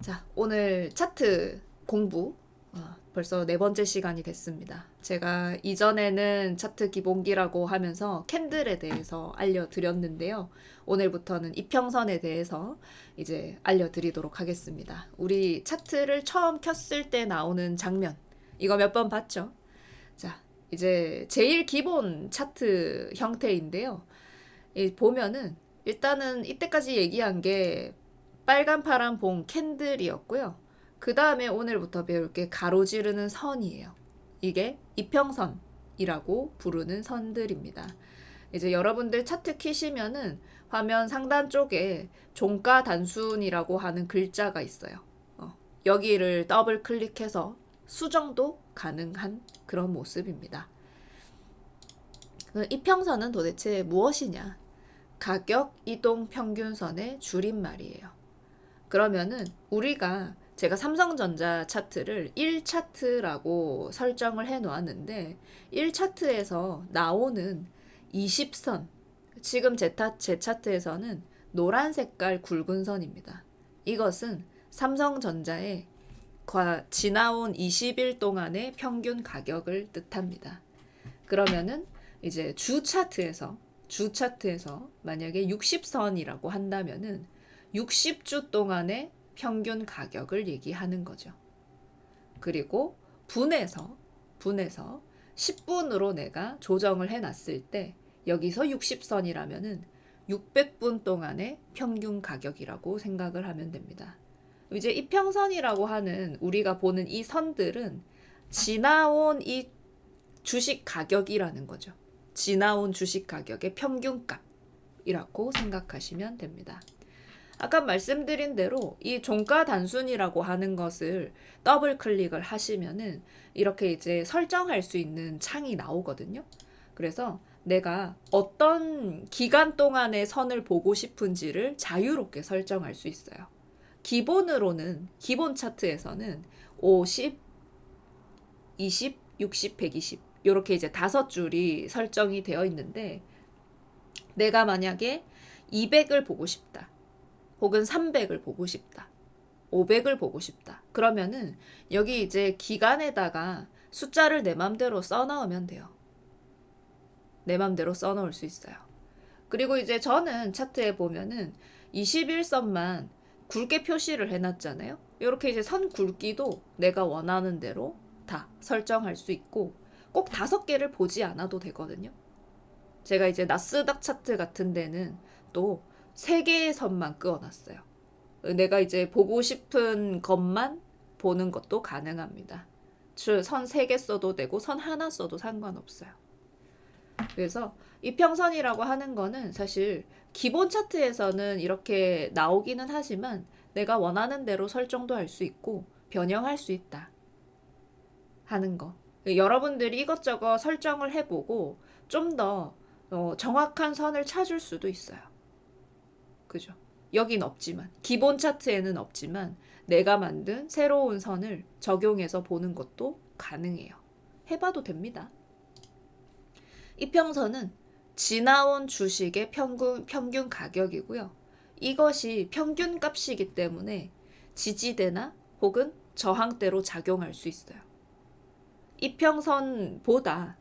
자, 오늘 차트 공부 벌써 네 번째 시간이 됐습니다. 제가 이전에는 차트 기본기라고 하면서 캔들에 대해서 알려드렸는데요. 오늘부터는 이평선에 대해서 이제 알려드리도록 하겠습니다. 우리 차트를 처음 켰을 때 나오는 장면, 이거 몇 번 봤죠? 자, 이제 제일 기본 차트 형태인데요. 보면은 일단은 이때까지 얘기한 게 빨간 파란 봉 캔들이었고요. 그 다음에 오늘부터 배울 게 가로지르는 선이에요. 이게 이평선이라고 부르는 선들입니다. 이제 여러분들 차트 키시면은 화면 상단 쪽에 종가 단순이라고 하는 글자가 있어요. 여기를 더블 클릭해서 수정도 가능한 그런 모습입니다. 이평선은 도대체 무엇이냐? 가격 이동 평균선의 줄임말이에요. 그러면은 우리가 제가 삼성전자 차트를 1차트라고 설정을 해 놓았는데 1차트에서 나오는 20선, 지금 제 차트에서는 노란 색깔 굵은 선입니다. 이것은 삼성전자의 지나온 20일 동안의 평균 가격을 뜻합니다. 그러면은 이제 주 차트에서 만약에 60선이라고 한다면은 60주 동안의 평균 가격을 얘기하는 거죠. 그리고 분해서 10분으로 내가 조정을 해놨을 때 여기서 60선이라면은 600분 동안의 평균 가격이라고 생각을 하면 됩니다. 이제 이평선이라고 하는 우리가 보는 이 선들은 지나온 이 주식 가격이라는 거죠. 지나온 주식 가격의 평균값이라고 생각하시면 됩니다. 아까 말씀드린 대로 이 종가 단순이라고 하는 것을 더블 클릭을 하시면은 이렇게 이제 설정할 수 있는 창이 나오거든요. 그래서 내가 어떤 기간 동안의 선을 보고 싶은지를 자유롭게 설정할 수 있어요. 기본 차트에서는 50, 20, 60, 120 이렇게 이제 5줄이 설정이 되어 있는데 내가 만약에 200을 보고 싶다. 혹은 300을 보고 싶다. 500을 보고 싶다. 그러면은 여기 이제 기간에다가 숫자를 내 맘대로 써넣으면 돼요. 내 맘대로 써넣을 수 있어요. 그리고 이제 저는 차트에 보면은 21선만 굵게 표시를 해놨잖아요. 이렇게 이제 선 굵기도 내가 원하는 대로 다 설정할 수 있고 꼭 5개를 보지 않아도 되거든요. 제가 이제 나스닥 차트 같은 데는 또 3개의 선만 그어놨어요. 내가 이제 보고 싶은 것만 보는 것도 가능합니다. 선 3개 써도 되고 선 하나 써도 상관없어요. 그래서 이평선이라고 하는 거는 사실 기본 차트에서는 이렇게 나오기는 하지만 내가 원하는 대로 설정도 할 수 있고 변형할 수 있다 하는 거. 여러분들이 이것저것 설정을 해보고 좀 더 정확한 선을 찾을 수도 있어요. 그죠? 여긴 없지만 기본 차트에는 없지만 내가 만든 새로운 선을 적용해서 보는 것도 가능해요. 해봐도 됩니다. 이평선은 지나온 주식의 평균 가격이고요. 이것이 평균 값이기 때문에 지지대나 혹은 저항대로 작용할 수 있어요. 이평선보다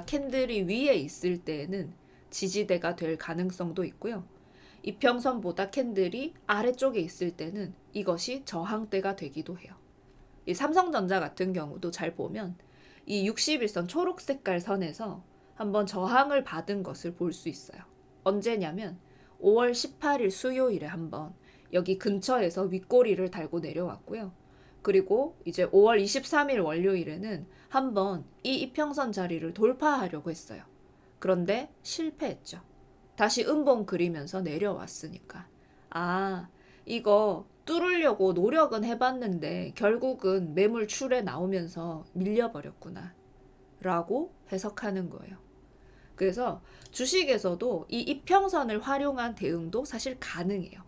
캔들이 위에 있을 때에는 지지대가 될 가능성도 있고요. 이평선보다 캔들이 아래쪽에 있을 때는 이것이 저항대가 되기도 해요. 이 삼성전자 같은 경우도 잘 보면 이 61선 초록 색깔 선에서 한번 저항을 받은 것을 볼 수 있어요. 언제냐면 5월 18일 수요일에 한번 여기 근처에서 윗꼬리를 달고 내려왔고요. 그리고 이제 5월 23일 월요일에는 한번 이 이평선 자리를 돌파하려고 했어요. 그런데 실패했죠. 다시 음봉 그리면서 내려왔으니까. 아, 이거 뚫으려고 노력은 해봤는데 결국은 매물 출에 나오면서 밀려버렸구나. 라고 해석하는 거예요. 그래서 주식에서도 이 이평선을 활용한 대응도 사실 가능해요.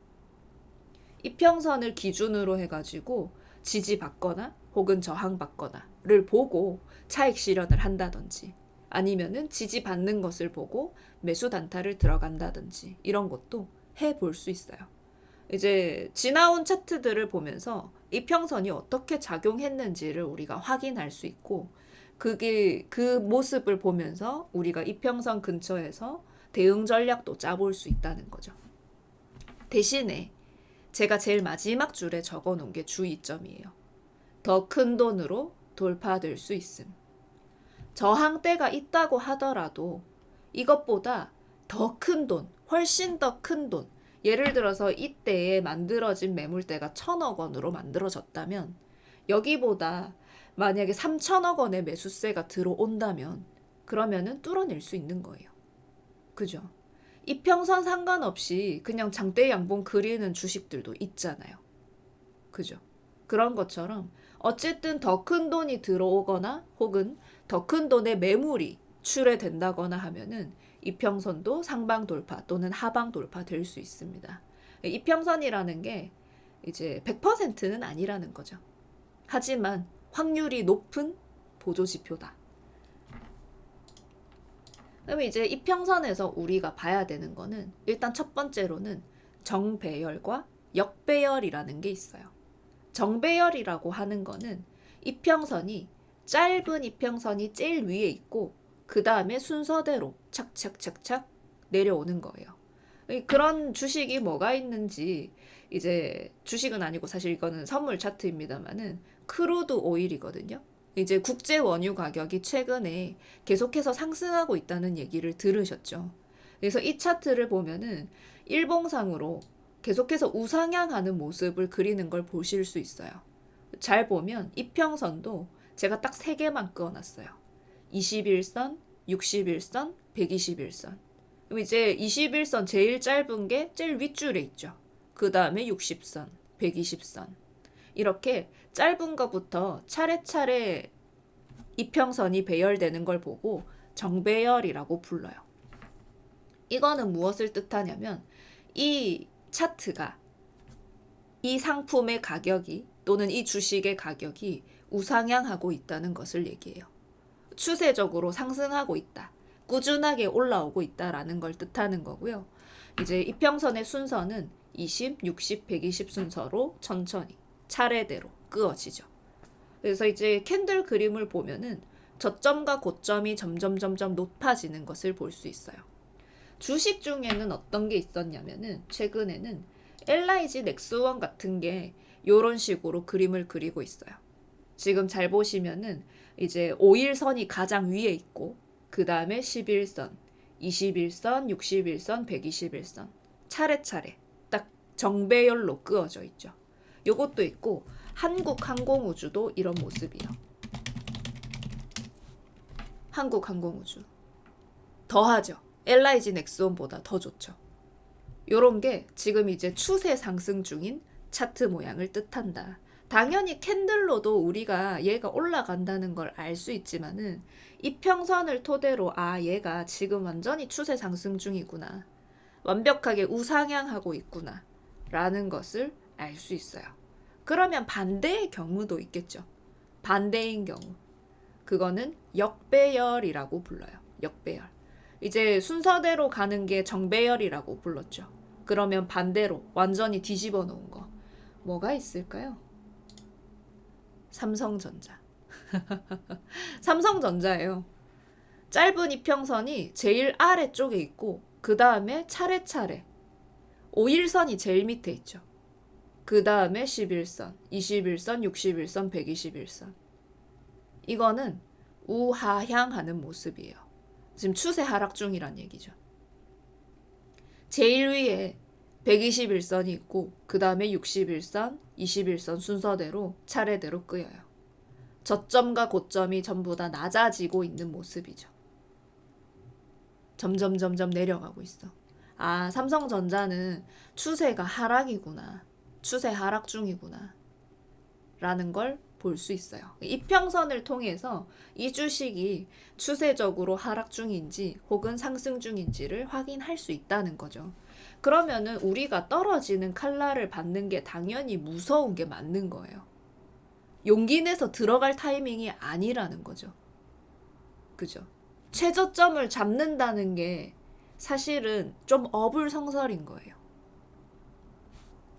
이평선을 기준으로 해가지고 지지받거나 혹은 저항받거나를 보고 차익 실현을 한다든지 아니면은 지지받는 것을 보고 매수 단타를 들어간다든지 이런 것도 해볼 수 있어요. 이제 지나온 차트들을 보면서 이평선이 어떻게 작용했는지를 우리가 확인할 수 있고, 그게 그 모습을 보면서 우리가 이평선 근처에서 대응 전략도 짜볼 수 있다는 거죠. 대신에 제가 제일 마지막 줄에 적어 놓은 게 주의점이에요. 더 큰 돈으로 돌파될 수 있음. 저항대가 있다고 하더라도 이것보다 더 큰 돈, 훨씬 더 큰 돈, 예를 들어서 이때에 만들어진 매물대가 1,000억 원으로 만들어졌다면 여기보다 만약에 3,000억 원의 매수세가 들어온다면 그러면은 뚫어낼 수 있는 거예요. 그죠? 이평선 상관없이 그냥 장대 양봉 그리는 주식들도 있잖아요. 그죠? 그런 것처럼 어쨌든 더 큰 돈이 들어오거나 혹은 더 큰 돈의 매물이 출회된다거나 하면은 이평선도 상방 돌파 또는 하방 돌파 될 수 있습니다. 이평선이라는 게 이제 100%는 아니라는 거죠. 하지만 확률이 높은 보조지표다. 그러면 이제 이평선에서 우리가 봐야 되는 거는 일단 첫 번째로는 정배열과 역배열이라는 게 있어요. 정배열이라고 하는 거는 이평선이 짧은 이평선이 제일 위에 있고 그 다음에 순서대로 착착착착 내려오는 거예요. 그런 주식이 뭐가 있는지 이제 주식은 아니고 사실 이거는 선물 차트입니다만은 크루드 오일이거든요. 이제 국제 원유 가격이 최근에 계속해서 상승하고 있다는 얘기를 들으셨죠. 그래서 이 차트를 보면은 일봉상으로 계속해서 우상향하는 모습을 그리는 걸 보실 수 있어요. 잘 보면 이평선도 제가 딱 3개만 그어놨어요. 21선, 61선, 121선. 그럼 이제 21선 제일 짧은 게 제일 윗줄에 있죠. 그 다음에 60선, 120선. 이렇게 짧은 것부터 차례차례 이평선이 배열되는 걸 보고 정배열이라고 불러요. 이거는 무엇을 뜻하냐면 이 차트가 이 상품의 가격이 또는 이 주식의 가격이 우상향하고 있다는 것을 얘기해요. 추세적으로 상승하고 있다. 꾸준하게 올라오고 있다라는 걸 뜻하는 거고요. 이제 이평선의 순서는 20, 60, 120 순서로 천천히 차례대로 그어지죠. 그래서 이제 캔들 그림을 보면은 저점과 고점이 점점 높아지는 것을 볼 수 있어요. 주식 중에는 어떤 게 있었냐면은 최근에는 LIG 넥스원 같은 게 이런 식으로 그림을 그리고 있어요. 지금 잘 보시면은 이제 5일선이 가장 위에 있고 그 다음에 11선, 21선, 61선, 121선 차례차례 딱 정배열로 그어져 있죠. 요것도 있고 한국항공우주도 이런 모습이에요. 한국항공우주 더하죠. LIG 넥스원보다 더 좋죠. 요런 게 지금 이제 추세 상승 중인 차트 모양을 뜻한다. 당연히 캔들로도 우리가 얘가 올라간다는 걸 알 수 있지만은 이평선을 토대로 얘가 지금 완전히 추세 상승 중이구나. 완벽하게 우상향하고 있구나. 라는 것을 알 수 있어요. 그러면 반대의 경우도 있겠죠. 반대인 경우. 그거는 역배열이라고 불러요. 역배열. 이제 순서대로 가는 게 정배열이라고 불렀죠. 그러면 반대로 완전히 뒤집어 놓은 거. 뭐가 있을까요? 삼성전자. 삼성전자예요. 짧은 이평선이 제일 아래쪽에 있고 그 다음에 차례차례 5일선이 제일 밑에 있죠. 그 다음에 11선, 21선, 61선, 121선. 이거는 우하향하는 모습이에요. 지금 추세 하락 중이란 얘기죠. 제일 위에 121선이 있고 그 다음에 61선, 21선 순서대로 차례대로 끄여요. 저점과 고점이 전부 다 낮아지고 있는 모습이죠. 점점 내려가고 있어. 삼성전자는 추세가 하락이구나. 추세 하락 중이구나. 라는 걸 볼 수 있어요. 이평선을 통해서 이 주식이 추세적으로 하락 중인지 혹은 상승 중인지를 확인할 수 있다는 거죠. 그러면은 우리가 떨어지는 칼날을 받는 게 당연히 무서운 게 맞는 거예요. 용기 내서 들어갈 타이밍이 아니라는 거죠. 그죠? 최저점을 잡는다는 게 사실은 좀 어불성설인 거예요.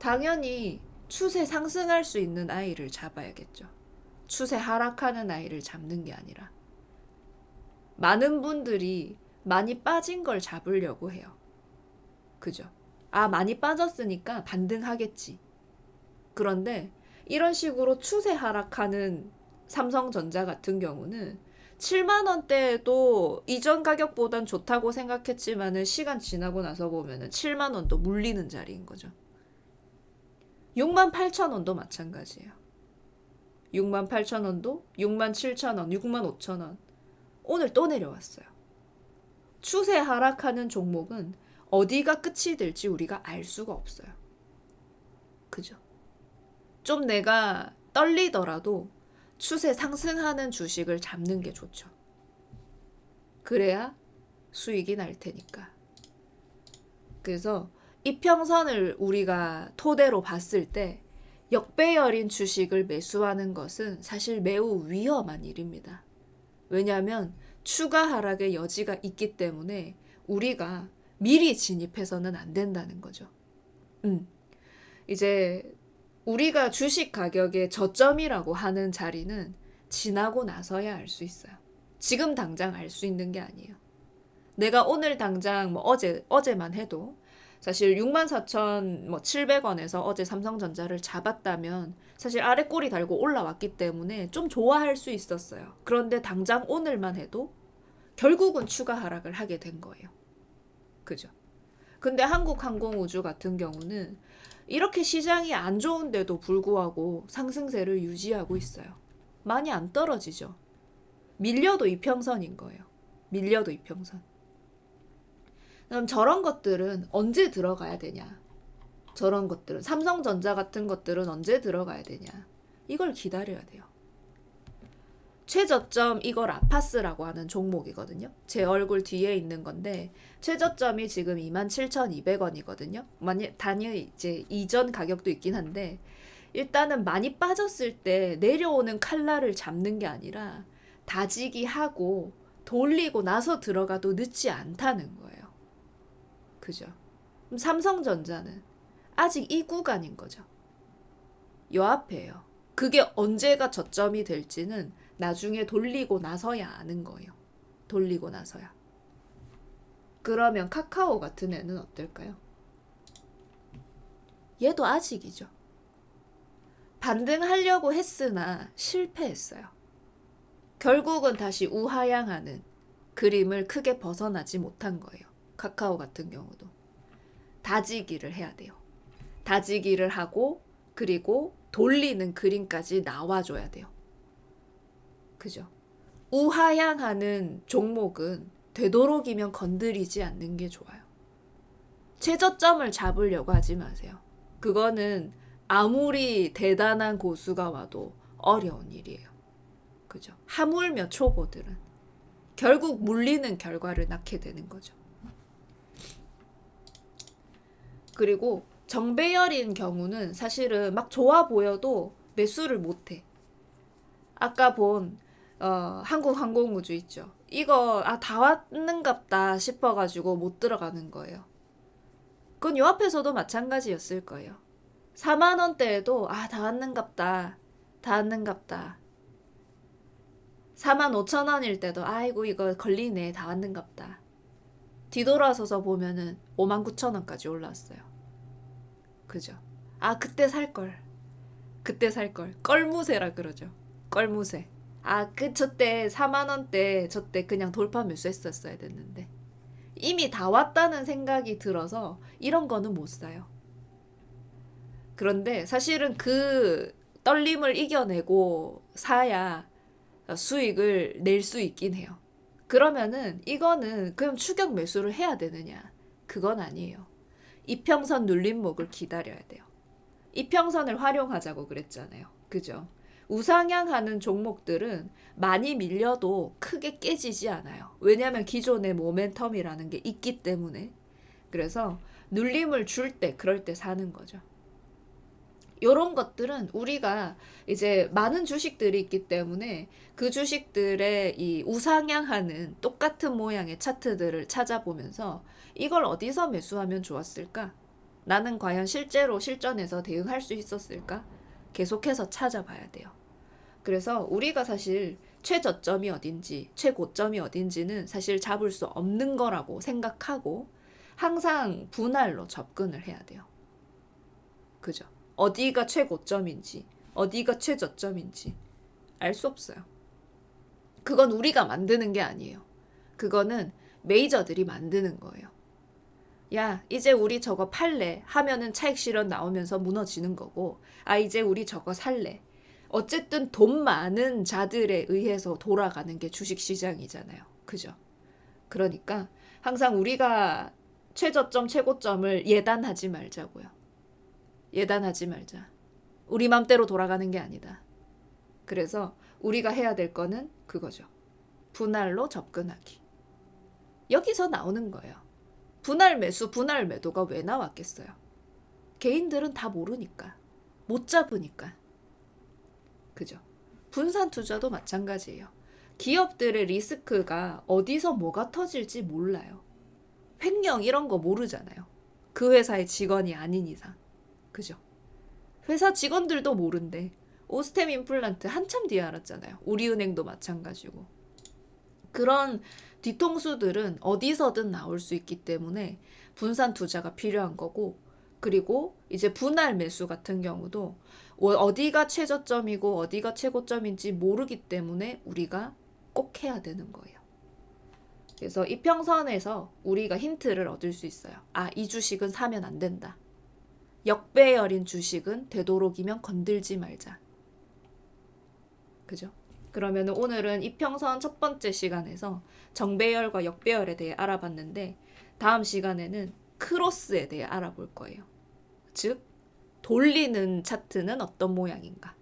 당연히 추세 상승할 수 있는 아이를 잡아야겠죠. 추세 하락하는 아이를 잡는 게 아니라. 많은 분들이 많이 빠진 걸 잡으려고 해요. 그죠? 아, 많이 빠졌으니까 반등하겠지. 그런데 이런 식으로 추세 하락하는 삼성전자 같은 경우는 7만 원대에도 이전 가격보단 좋다고 생각했지만은 시간 지나고 나서 보면은 7만 원도 물리는 자리인 거죠. 6만 8천 원도 마찬가지예요. 6만 8천 원도 6만 7천 원, 6만 5천 원. 오늘 또 내려왔어요. 추세 하락하는 종목은 어디가 끝이 될지 우리가 알 수가 없어요. 그죠? 좀 내가 떨리더라도 추세 상승하는 주식을 잡는 게 좋죠. 그래야 수익이 날 테니까. 그래서 이평선을 우리가 토대로 봤을 때 역배열인 주식을 매수하는 것은 사실 매우 위험한 일입니다. 왜냐하면 추가 하락의 여지가 있기 때문에 우리가 미리 진입해서는 안 된다는 거죠. 이제 우리가 주식 가격의 저점이라고 하는 자리는 지나고 나서야 알 수 있어요. 지금 당장 알 수 있는 게 아니에요. 내가 오늘 당장 뭐 어제만 해도 사실 64,700원에서 어제 삼성전자를 잡았다면 사실 아래 꼬리 달고 올라왔기 때문에 좀 좋아할 수 있었어요. 그런데 당장 오늘만 해도 결국은 추가 하락을 하게 된 거예요. 그죠? 근데 한국항공우주 같은 경우는 이렇게 시장이 안 좋은데도 불구하고 상승세를 유지하고 있어요. 많이 안 떨어지죠. 밀려도 이평선인 거예요. 밀려도 이평선. 그럼 저런 것들은 언제 들어가야 되냐? 저런 것들은 삼성전자 같은 것들은 언제 들어가야 되냐? 이걸 기다려야 돼요. 최저점 이걸 아파스라고 하는 종목이거든요. 제 얼굴 뒤에 있는 건데 최저점이 지금 27,200원이거든요. 단위 이제 이전 가격도 있긴 한데 일단은 많이 빠졌을 때 내려오는 칼날을 잡는 게 아니라 다지기 하고 돌리고 나서 들어가도 늦지 않다는 거예요. 그죠? 그럼 삼성전자는 아직 이 구간인 거죠. 요 앞에요. 그게 언제가 저점이 될지는 나중에 돌리고 나서야 아는 거예요. 돌리고 나서야. 그러면 카카오 같은 애는 어떨까요? 얘도 아직이죠. 반등하려고 했으나 실패했어요. 결국은 다시 우하향하는 그림을 크게 벗어나지 못한 거예요. 카카오 같은 경우도. 다지기를 해야 돼요. 다지기를 하고 그리고 돌리는 그림까지 나와줘야 돼요. 그죠? 우하향하는 종목은 되도록이면 건드리지 않는 게 좋아요. 최저점을 잡으려고 하지 마세요. 그거는 아무리 대단한 고수가 와도 어려운 일이에요. 그죠? 하물며 초보들은 결국 물리는 결과를 낳게 되는 거죠. 그리고 정배열인 경우는 사실은 막 좋아 보여도 매수를 못해. 아까 본 한국항공우주 있죠. 이거 다 왔는갑다 싶어가지고 못 들어가는 거예요. 그건 요 앞에서도 마찬가지였을 거예요. 4만 원대에도 다 왔는갑다. 다 왔는갑다. 4만 5천 원일 때도 아이고 이거 걸리네. 다 왔는갑다. 뒤돌아서서 보면은 5만 9천 원까지 올라왔어요. 그죠? 그때 살걸. 그때 살걸. 껄무새라 그러죠. 껄무새. 저때 4만 원대 저때 그냥 돌파 매수했었어야 됐는데 이미 다 왔다는 생각이 들어서 이런 거는 못 사요. 그런데 사실은 그 떨림을 이겨내고 사야 수익을 낼 수 있긴 해요. 그러면은 이거는 그럼 추격 매수를 해야 되느냐? 그건 아니에요. 이평선 눌림목을 기다려야 돼요. 이평선을 활용하자고 그랬잖아요. 그죠? 우상향하는 종목들은 많이 밀려도 크게 깨지지 않아요. 왜냐하면 기존의 모멘텀이라는 게 있기 때문에. 그래서 눌림을 줄 때 그럴 때 사는 거죠. 요런 것들은 우리가 이제 많은 주식들이 있기 때문에 그 주식들의 이 우상향하는 똑같은 모양의 차트들을 찾아보면서 이걸 어디서 매수하면 좋았을까? 나는 과연 실제로 실전에서 대응할 수 있었을까? 계속해서 찾아봐야 돼요. 그래서 우리가 사실 최저점이 어딘지, 최고점이 어딘지는 사실 잡을 수 없는 거라고 생각하고 항상 분할로 접근을 해야 돼요. 그죠? 어디가 최고점인지, 어디가 최저점인지 알 수 없어요. 그건 우리가 만드는 게 아니에요. 그거는 메이저들이 만드는 거예요. 야, 이제 우리 저거 팔래 하면은 차익 실현 나오면서 무너지는 거고, 아, 이제 우리 저거 살래. 어쨌든 돈 많은 자들에 의해서 돌아가는 게 주식시장이잖아요. 그죠? 그러니까 항상 우리가 최저점, 최고점을 예단하지 말자고요. 예단하지 말자. 우리 맘대로 돌아가는 게 아니다. 그래서 우리가 해야 될 거는 그거죠. 분할로 접근하기. 여기서 나오는 거예요. 분할 매수, 분할 매도가 왜 나왔겠어요? 개인들은 다 모르니까. 못 잡으니까. 그죠? 분산 투자도 마찬가지예요. 기업들의 리스크가 어디서 뭐가 터질지 몰라요. 횡령 이런 거 모르잖아요. 그 회사의 직원이 아닌 이상. 그죠? 회사 직원들도 모른대. 오스템 임플란트 한참 뒤에 알았잖아요. 우리은행도 마찬가지고. 그런 뒤통수들은 어디서든 나올 수 있기 때문에 분산 투자가 필요한 거고, 그리고 이제 분할 매수 같은 경우도 어디가 최저점이고 어디가 최고점인지 모르기 때문에 우리가 꼭 해야 되는 거예요. 그래서 이평선에서 우리가 힌트를 얻을 수 있어요. 아, 이 주식은 사면 안 된다. 역배열인 주식은 되도록이면 건들지 말자. 그죠? 그러면 오늘은 이평선 첫 번째 시간에서 정배열과 역배열에 대해 알아봤는데, 다음 시간에는 크로스에 대해 알아볼 거예요. 즉, 돌리는 차트는 어떤 모양인가.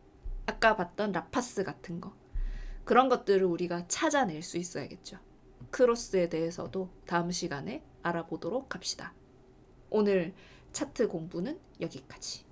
아까 봤던 라파스 같은 거. 그런 것들을 우리가 찾아낼 수 있어야겠죠. 크로스에 대해서도 다음 시간에 알아보도록 합시다. 오늘 차트 공부는 여기까지.